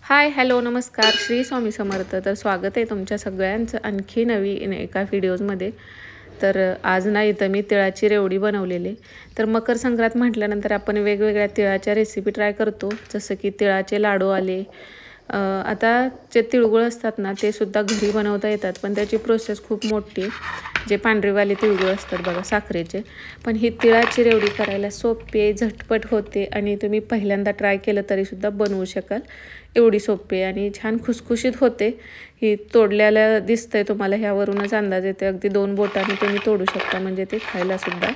Hi hello नमस्कार श्री स्वामी समर्थ. तर स्वागत आहे तुमच्या सगळ्यांचं आणखी नवीन एका व्हिडिओजमध्ये. तर आज ना इथं मी तिळाची रेवडी बनवलेली. तर मकर संक्रांत म्हटल्यानंतर आपण वेगवेगळ्या तिळाच्या रेसिपी ट्राय करतो, जसं की तिळाचे लाडू आले. आता जे तिळगुळ असतात ना ते सुद्धा घरी बनवता येतात, पण त्याची प्रोसेस खूप मोठी आहे. जे पांढरेवाले तिळगुळ असतात बघा साखरेचे, पण ही तिळाची रेवडी करायला सोपी आहे, झटपट होते आणि तुम्ही पहिल्यांदा ट्राय केलं तरीसुद्धा बनवू शकाल. एवढी सोपी आहे आणि छान खुसखुशीत होते. ही तोडल्याला दिसतंय तुम्हाला, ह्यावरूनच अंदाज येते. अगदी 2 बोटांनी तुम्ही तोडू शकता, म्हणजे ते खायलासुद्धा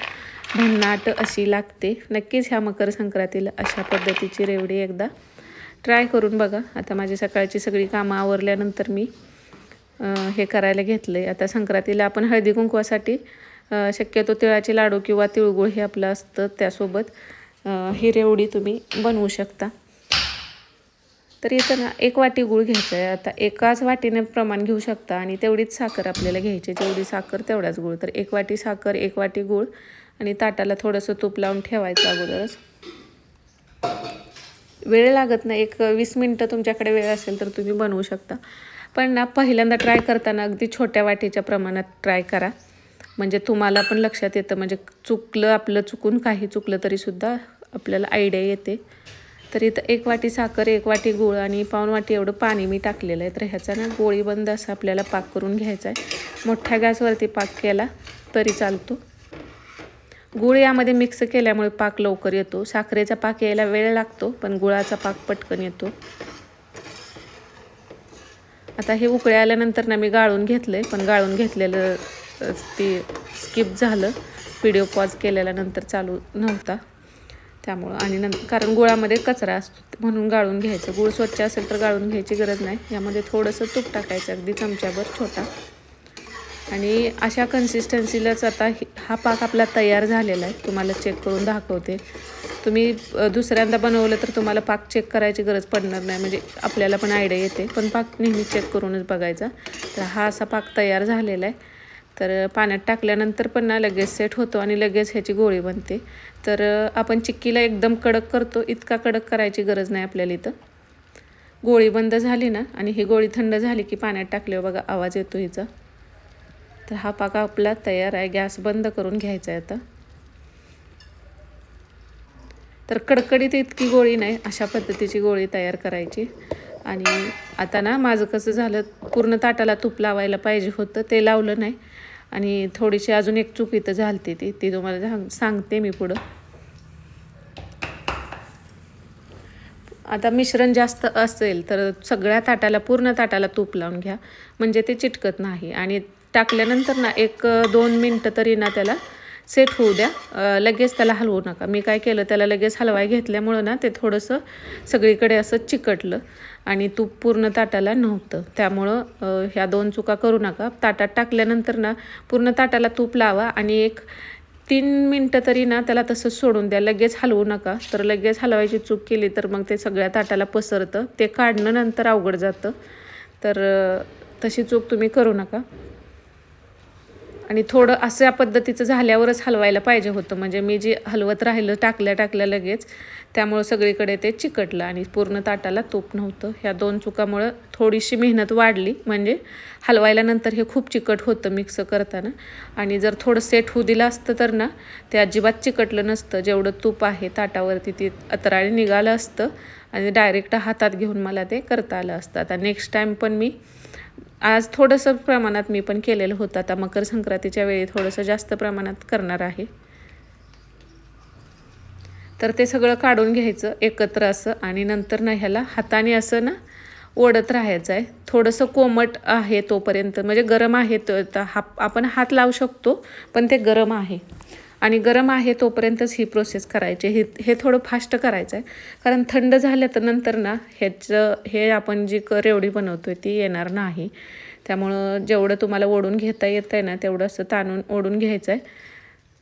भन्नाट अशी लागते. नक्कीच ह्या मकर संक्रांतीला अशा पद्धतीची रेवडी एकदा ट्राय करून बघा. आता माझी सकाळची सगळी कामं आवरल्यानंतर मी हे करायला घेतलं आहे. आता संक्रांतीला आपण हळदी कुंकवासाठी शक्यतो तिळाचे लाडू किंवा तिळगुळ हे आपलं असतं, त्यासोबत ही रेवडी तुम्ही बनवू शकता. तर इथं ना 1 वाटी गूळ घ्यायचा आहे. आता एकाच वाटीने प्रमाण घेऊ शकता आणि तेवढीच साखर आपल्याला घ्यायची, जेवढी साखर तेवढाच गूळ. तर 1 वाटी साखर, 1 वाटी गूळ आणि ताटाला थोडंसं तूप लावून ठेवायचं अगोदरच. वेळ लागत नाही, 20 मिनटं तुमच्याकडे वेळ असेल तर तुम्ही बनवू शकता. पण ना पहिल्यांदा ट्राय करताना अगदी छोट्या वाटीच्या प्रमाणात ट्राय करा, म्हणजे तुम्हाला पण लक्षात येतं. म्हणजे आपलं चुकून काही चुकलं तरीसुद्धा आपल्याला आयडिया येते. तर इथं 1 वाटी साखर, 1 वाटी गूळ आणि पाऊण वाटी एवढं पाणी मी टाकलेलं आहे. तर ह्याचा ना गोळीबंद असा आपल्याला पाक करून घ्यायचा आहे. मोठ्या गॅसवरती पाक केला तरी चालतो. गूळ यामध्ये मिक्स केल्यामुळे पाक लवकर येतो. साखरेचा पाक यायला वेळ लागतो, पण गुळाचा पाक पटकन येतो. आता हे उकळे आल्यानंतर ना मी गाळून घेतलं आहे, पण गाळून घेतलेलं ते स्किप झालं. व्हिडिओ पॉज केलेल्यानंतर चालू नव्हता त्यामुळं. आणि कारण गुळामध्ये कचरा असतो म्हणून गाळून घ्यायचं. गूळ स्वच्छ असेल तर गाळून घ्यायची गरज नाही. यामध्ये थोडंसं तूप टाकायचं, अगदी चमच्याभर छोटा. आणि अशा कन्सिस्टन्सीलाच आता हा पाक आपला तयार झालेला आहे. तुम्हाला चेक करून दाखवते. तुम्ही दुसऱ्यांदा बनवलं तर तुम्हाला पाक चेक करायची गरज पडणार नाही, म्हणजे आपल्याला पण आयडिया येते. पण पाक नेहमी चेक करूनच बघायचा. तर हा असा पाक तयार झालेला आहे. तर पाण्यात टाकल्यानंतर पण ना लगेच सेट होतो आणि लगेच ह्याची गोळी बनते. तर आपण चिक्कीला एकदम कडक करतो, इतका कडक करायची गरज नाही आपल्याला. इथं गोळी बंद झाली ना आणि ही गोळी थंड झाली की पाण्यात टाकल्यावर बघा आवाज येतो हिचा. तर हा पाक आपला तयार आहे. गॅस बंद करून घ्यायचा आहे आता. तर कडकडीत इतकी गोळी नाही, अशा पद्धतीची गोळी तयार करायची. आणि आता ना माझं कसं झालं, पूर्ण ताटाला तूप लावायला पाहिजे होतं, ते लावलं नाही. आणि थोडीशी अजून एक चूक इथं झाली ती तुम्हाला सांगते मी पुढं. आता मिश्रण जास्त असेल तर सगळ्या ताटाला, पूर्ण ताटाला तूप लावून घ्या, म्हणजे ते चिटकत नाही. आणि टाकल्यानंतर ना 1-2 मिनटं तरी ना त्याला सेट होऊ द्या. लगेच त्याला हलवू नका. मी काय केलं, त्याला लगेच हलवाय घेतल्यामुळं ना ते थोडंसं सगळीकडे असं चिकटलं आणि तूप पूर्ण ताटाला नव्हतं. त्यामुळं ह्या 2 चुका करू नका. ताटात टाकल्यानंतर ना पूर्ण ताटाला तूप लावा आणि 3 मिनटं तरी ना त्याला तसंच सोडून द्या. लगेच हलवू नका. तर लगेच हलवायची चूक केली तर मग ते सगळ्या ताटाला पसरतं. ते काढणं नंतर अवघड जातं. तर तशी चूक तुम्ही करू नका. आणि थोडं अशा पद्धतीचं झाल्यावरच हलवायला पाहिजे होतं, म्हणजे मी जे हलवत राहिलं टाकल्या लगेच, त्यामुळं सगळीकडे ते चिकटलं आणि पूर्ण ताटाला तूप नव्हतं. ह्या 2 चुकामुळं थोडीशी मेहनत वाढली, म्हणजे हलवायला नंतर हे खूप चिकट होतं मिक्स करताना. आणि जर थोडं सेट होऊ दिलं असतं तर ना ते अजिबात चिकटलं नसतं. जेवढं तूप आहे ताटावरती ते अतराळी निघालं असतं आणि डायरेक्ट हातात घेऊन मला ते करता आलं असतं. आता नेक्स्ट टाईम पण मी आज थोडंसं प्रमाणात मी पण केलेलं होतं. आता मकर संक्रांतीच्या वेळी थोडंसं जास्त प्रमाणात करणार आहे. तर ते सगळं काढून घ्यायचं एकत्र असं आणि नंतर ना ह्याला हाताने असं ना ओढत राहायचं आहे. थोडंसं कोमट आहे तोपर्यंत, म्हणजे गरम आहे आपण हात लावू शकतो, पण ते गरम आहे. आणि गरम आहे तोपर्यंतच ही प्रोसेस करायची. हे थोडं फास्ट करायचं आहे, कारण थंड झालं तर नंतर ना हे आपण जी रेवडी बनवतो आहे ती येणार नाही. त्यामुळं जेवढं तुम्हाला ओढून घेता येतं आहे ना तेवढं असं ताणून ओढून घ्यायचं आहे.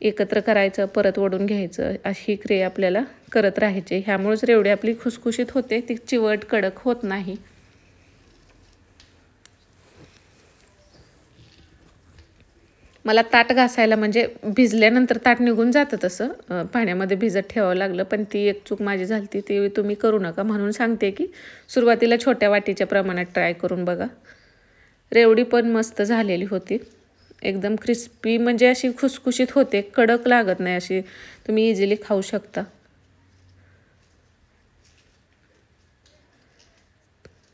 एकत्र करायचं, परत ओढून घ्यायचं, अशी क्रिया आपल्याला करत राहायची. ह्यामुळेच रेवडी आपली खुसखुशीत होते, ती चिवट कडक होत नाही. मला ताट घासायला म्हणजे भिजल्यानंतर ताट निघून जातं तसं पाण्यामध्ये भिजत ठेवावं लागलं, पण ती एक चूक माझी झाली ती तुम्ही करू नका. म्हणून सांगते की सुरुवातीला छोट्या वाटीच्या प्रमाणात ट्राय करून बघा. रेवडी पण मस्त झालेली होती, एकदम क्रिस्पी, म्हणजे अशी खुसखुशीत होते, कडक लागत नाही, अशी तुम्ही इझिली खाऊ शकता.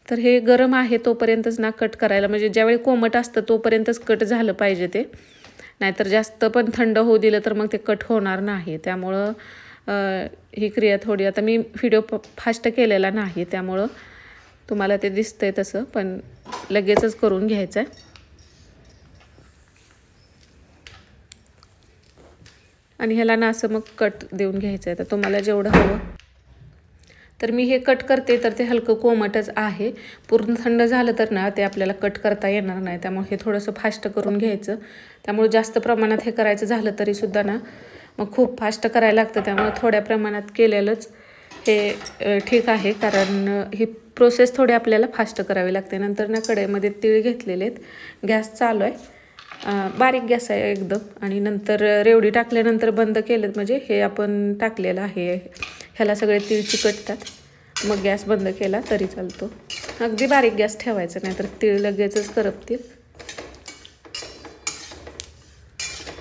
तर हे गरम आहे तोपर्यंतच ना कट करायला, म्हणजे ज्यावेळी कोमट असतं तोपर्यंतच कट झालं पाहिजे ते, नाहीतर जास्त पण थंड होऊ दिलं तर मग ते कट होणार नाही. त्यामुळं ही क्रिया थोडी, आता मी व्हिडिओ फास्ट केलेला नाही त्यामुळं तुम्हाला ते दिसतंय तसं, पण लगेचच करून घ्यायचं आहे. आणि ह्याला ना असं मग कट देऊन घ्यायचं आहे. तर तुम्हाला जेवढं हवं, तर मी हे कट करते तर ते हलकं कोमटच आहे. पूर्ण थंड झालं तर ना ते आपल्याला कट करता येणार नाही, त्यामुळे हे थोडंसं फास्ट करून घ्यायचं. त्यामुळे जास्त प्रमाणात हे करायचं झालं तरीसुद्धा ना मग खूप फास्ट करायला लागतं, त्यामुळे थोड्या प्रमाणात केलेलंच हे ठीक आहे, कारण ही प्रोसेस थोडी आपल्याला फास्ट करावी लागते. नंतर ना कढईमध्ये तीळ घेतलेले आहेत, गॅस चालू आहे, बारीक गॅस आहे एकदम, आणि नंतर रेवडी टाकल्यानंतर बंद केलं, म्हणजे हे आपण टाकलेलं आहे ह्याला सगळे तीळ चिकटतात. मग गॅस बंद केला तरी चालतो, अगदी बारीक गॅस ठेवायचा, नाहीतर तीळ लगेचच करपतील.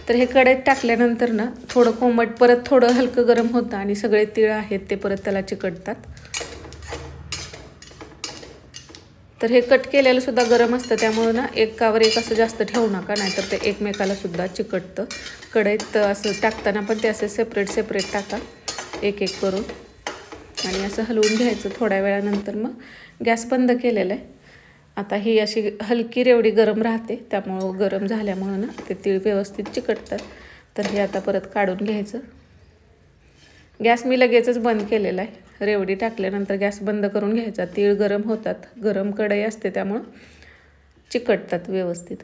तर हे कढईत टाकल्यानंतर ना थोडं कोमट, परत थोडं हलकं गरम होतं आणि सगळे तीळ आहेत ते परत त्याला चिकटतात. तर हे कट केलेलं सुद्धा गरम असतं, त्यामुळे ना एकावर एक असं जास्त ठेवू नका, नाहीतर ते एकमेकाला सुद्धा चिकटतं. कढईत असं टाकताना पण ते असे सेपरेट टाका, एक एक करून, आणि असं हलवून घ्यायचं. थोड्या वेळानंतर मग गॅस बंद केलेला आहे. आता ही अशी हलकी रेवडी गरम राहते, त्यामुळं गरम झाल्यामुळं ना ते तीळ व्यवस्थित चिकटतात. तर हे आता परत काढून घ्यायचं. गॅस मी लगेचच बंद केलेला आहे. रेवडी टाकल्यानंतर गॅस बंद करून घ्यायचा. तीळ गरम होतात, गरम कढई असते त्यामुळं चिकटतात व्यवस्थित.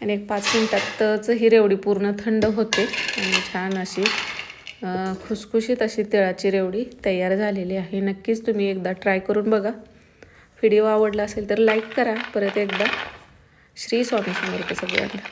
आणि एक 5 मिनिटातच ही रेवडी पूर्ण थंड होते आणि छान अशी खुसखुशीत अशी तिळाची रेवडी तयार झालेली आहे. नक्कीच तुम्ही एकदा ट्राय करून बघा. व्हिडिओ आवडला असेल तर लाईक करा. परत एकदा श्री स्वामी समर्थ सगळ्यांना.